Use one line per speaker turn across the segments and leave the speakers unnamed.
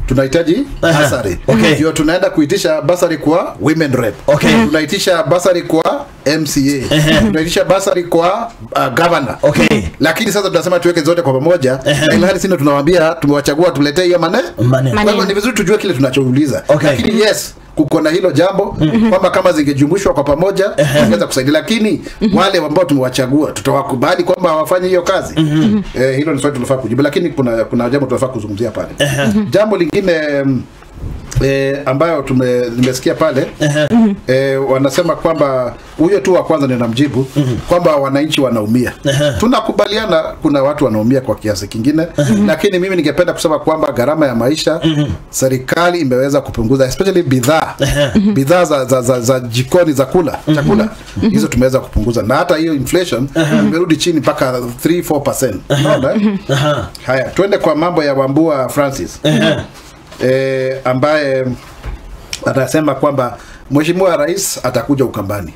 tunahitaji basari. Ndio tunaenda kuitisha basari kwa women rep. Tunaitisha basari kwa MCA. Tunaitisha basari kwa governor. Lakini sasa tunasema tuweke zote kwa pamoja, na ilhali sisi tunawaambia tumewachagua tuletee hiyo maneno. Kwa hivyo ni vizuri tujue kile tunachouliza. Lakini yes, kuko na hilo jambo kwamba kama zingejumuishwa kwa pamoja ingeweza kusaidia, lakini wale ambao tumewachagua tutawakubali kwamba hawafanye hiyo kazi? Hilo ni swali tunafaa kujibu, lakini kuna jambo tunafaa kuzungumzia pale. Jambo lingine ambayo nimesikia pale wanasema kwamba huyo tu wa kwanza ninamjibu kwamba wananchi wanaumia. Tunakubaliana kuna watu wanaumia kwa kiasi kingine, lakini mimi ningependa kusema kwamba gharama ya maisha serikali imeweza kupunguza, especially bidhaa za jikoni za chakula hizo tumeweza kupunguza, na hata hiyo inflation imerudi chini mpaka 3-4%. Haya, tuende kwa mambo ya Wambua Francis ambaye anasema kwamba Mheshimiwa Rais atakuja Ukambani.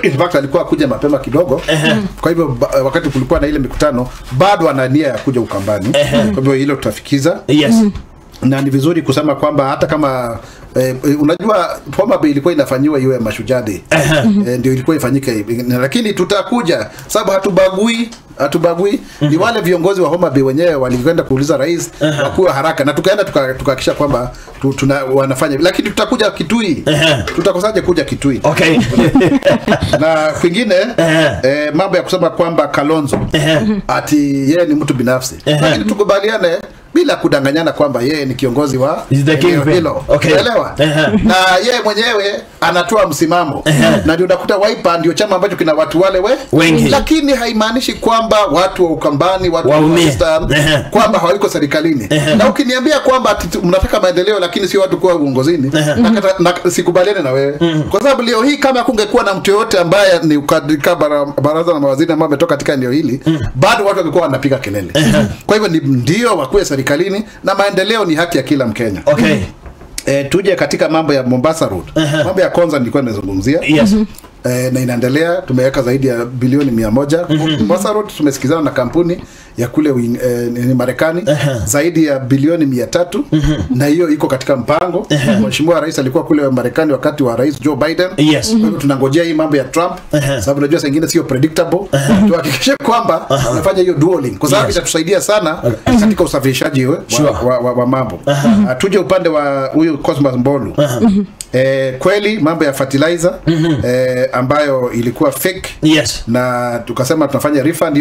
In fact alikuwa kuja mapema kidogo. Kwa hivyo wakati kulikuwa na ile mikutano bado ana nia ya kuja Ukambani. Kwa hivyo hilo tutafikiza. Na ni vizuri kusema kwamba hata kama unajua Homa Bay ilikuwa inafanywa iwe Mashujaa Day. Ndio ilikuwa ifanyike, lakini tutakuja sababu hatubagui. Ni wale viongozi wa Homa Bay wenyewe walikwenda kuuliza rais wakuwa haraka, na tukaenda tukahakikisha kwamba wanafanya, lakini tutakuja Kitui. Tutakosaje kuja Kitui? Na kwingine mambo ya kusema kwamba Kalonzo ati yeye ni mtu binafsi, lakini tukubaliane bila kudanganyana kwamba yeye ni kiongozi wa hilo. Unaelewa? Na yeye mwenyewe anatoa msimamo. Na ndio unakuta Wiper ndio chama ambacho kina watu wale wengi. Lakini haimaanishi kwamba watu wa Ukambani, watu wa Western kwamba hawako serikalini. Na ukiniambia kwamba mnataka maendeleo lakini sio watu kwa uongozini, na sikubaliane na wewe. Kwa sababu leo hii kama kungekuwa na mtu yote ambaye ni baraza la mawaziri ambao ametoka katika eneo hili, bado watu wangekuwa wanapiga kelele. Kwa hivyo ndio wakuwe serikalini, na maendeleo ni haki ya kila Mkenya. Tuje katika mambo ya Mombasa Road. Mambo ya Konza nilikuwa nimezungumzia. Na inaendelea, tumeweka zaidi ya bilioni 100. Mombasa Road tumesikizana na kampuni ya kule Marekani zaidi ya bilioni 300, na hiyo iko katika mpango. Mheshimiwa Rais alikuwa kule Marekani wakati wa Rais Joe Biden. Tunangojea hii mambo ya Trump, sababu unajua saa nyingine sio predictable. Tuhakikishe kwamba tunafanya hiyo dualing, kwa sababu itatusaidia sana katika usafirishaji wa mambo. Tuje upande wa huyu Cosmas Mbolu. Kweli mambo ya fertilizer ambayo ilikuwa fake, na tukasema tunafanya refund.